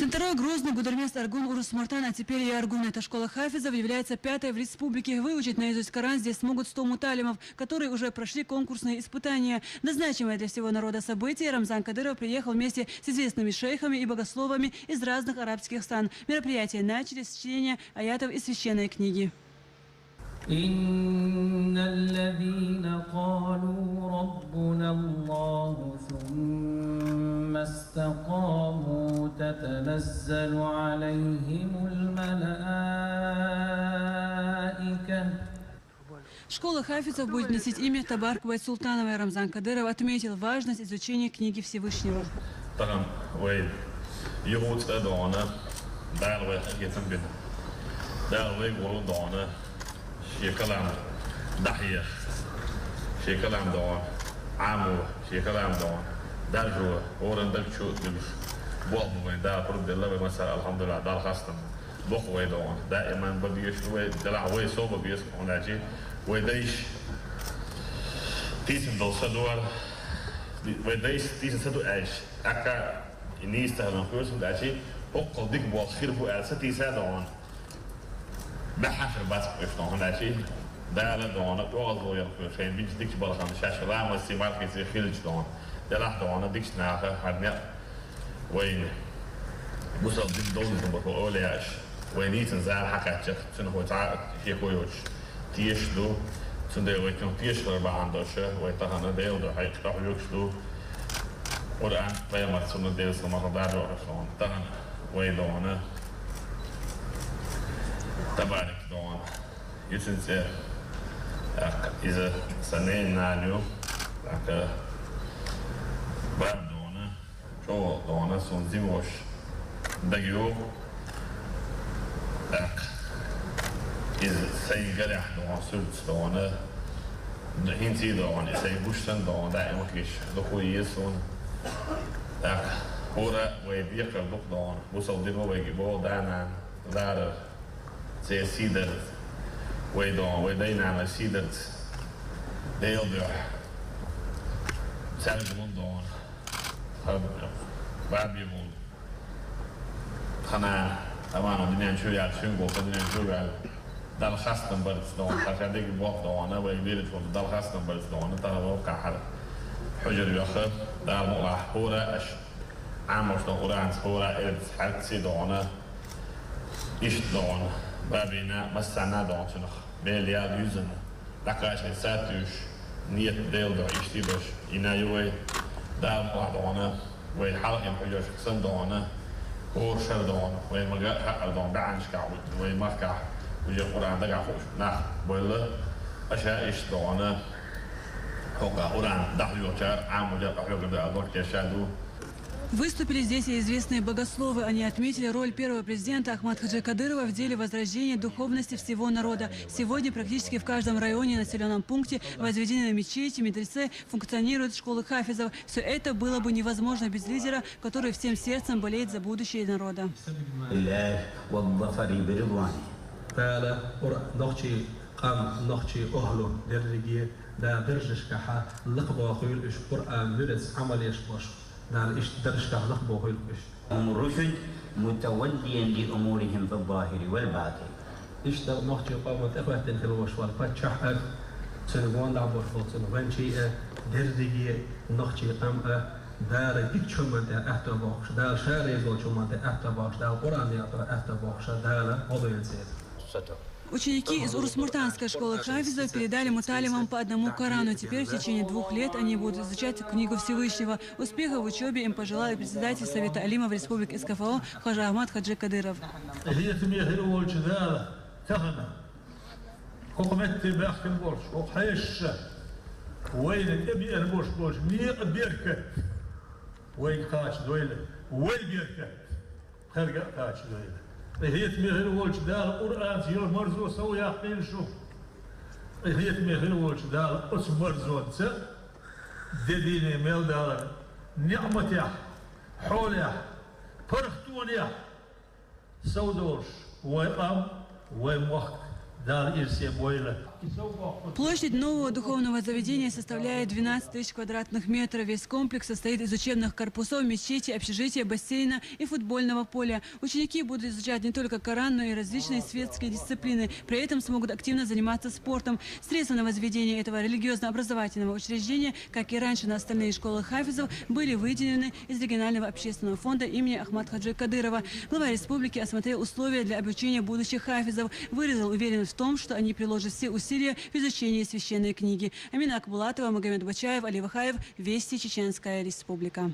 Центровой Грозный, гудермест Аргун, Урус-Мартан, а теперь и Аргун. Эта школа хафизов является пятой в республике. Выучить наизусть Коран здесь смогут 100 муталимов, которые уже прошли конкурсные испытания. Назначимое для всего народа событие Рамзан Кадыров приехал вместе с известными шейхами и богословами из разных арабских стран. Мероприятие начались с чтения аятов из священной книги. إن الذين قالوا ربنا الله ثم استقاموا تتنزل عليهم الملائكة. Школа хафизов будет носить имя Табарк Байсултановой. Рамзан Кадыров отметил важность изучения книги Всевышнего. شيء كلام ضحية شيء كلام دوان عامو شيء كلام دوان درجوا ورن دكشو دلش بوق وين دا برد الله مثلا الحمد لله دار خاصة بوق وين دوان دائما بديش وين دلع وين صوب بيس هناجي ويديش تيسن دول صدور ويديش تيسن صدور ايش اكا ينيستهلن كوسن داشي بوق ديك بوق خير بوق ستي سادوان بحفر بس بفتون هذا شيء ده لا دون توازو يركو شيء بيجي ديك بالخان شاشة لا ما استعمال في خيلج دون ده راح دون ديك ناخه هذا وين بوصل دين دون تبقى أولياش وين يتنزل حكاية شنو هو تعال شيء كويس تيش دو سندي ويكون تيش ربع عندوشه ويتهنا ديل دو هاي تروح يكشلو وران ويا ما تسمى ديل سما دارو عشان تهنا وين دونه تبارك دون يتنزل إذا سنين نانيو لك بعد دونه شو دونه سنزيموش دقيو لك إذا سينجرح دون سلت دونه هنتي دون سيبوشتن دون دائما كيش دخوي يسون لك هورا ويبيقر دق دون وصل دينو ويجيبو دانا دار زي سيدر ويدون ويدينا على سيدر ديل دو سالك دون بعد يمون خنا طبعا الدنيا شو يا شنقو الدنيا شو يا دال خاصة برد دون عشان ديك بوق دون ويبيرت فوق دال خاصة برد دون ترى وقع حر حجر ياخذ دال مقع حورة عامش دون قرآن حورة إلى حد سيدونه إيش دون بابينا مسنا دون شنو بيليا يوزن لكاش ساتوش نيت ديل دو يشتيبش ينايوي دال دون وي حلق يحجر سن دون اور شر دون وي مغا حق دون دعنش كعود وي مكع وي قرآن دغا خوش نخ بوله اشا ايش دون هوكا قرآن دحيو چار عام وجا دحيو كده ادور كشادو. Выступили здесь и известные богословы. Они отметили роль первого президента Ахмад Хаджи Кадырова в деле возрождения духовности всего народа. Сегодня практически в каждом районе, населенном пункте возведены мечети, медресе, функционируют школы хафизов. Все это было бы невозможно без лидера, который всем сердцем болеет за будущее народа. دار إيش درش كهلق بوهيل إيش. الرشد متوديا لأمورهم في الظاهر والباطن. إيش ده نحكي قامة إخواتنا في الوشوال فتشحن سنوان لعبور فوق سنوان شيء دردية نحكي قامة دار ديك شو من ده أهتباخش دار شارع زول شو من ده أهتباخش دار قرآن يعطى أهتباخش دار أضيع زيد. Ученики из Урус-Мартанской школы хафизов передали муталимам по одному Корану. Теперь в течение 2 лет они будут изучать книгу Всевышнего. Успехов в учебе им пожелал председатель Совета алимов Республики СКФО Хажа Ахмад Хаджи Кадыров. هيت مهر ولش دال قرآن زيور مرزو سو يحقين شو هيت مهر ولش دال أس مرزو تس دديني ميل دال نعمة يح حول يح فرختون يح سودوش ويقام ويموخ دال إرسي بويلة Площадь нового духовного заведения составляет 12 тысяч квадратных метров. Весь комплекс состоит из учебных корпусов, мечети, общежития, бассейна и футбольного поля. Ученики будут изучать не только Коран, но и различные светские дисциплины. При этом смогут активно заниматься спортом. Средства на возведение этого религиозно-образовательного учреждения, как и раньше на остальные школы хафизов, были выделены из регионального общественного фонда имени Ахмад Хаджи Кадырова. Глава республики осмотрел условия для обучения будущих хафизов, выразил уверенность в том, что они приложат все усилия в изучении священной книги. Амина Акбулатова, Магомед Бачаев, Али Вахаев, Вести, Чеченская Республика.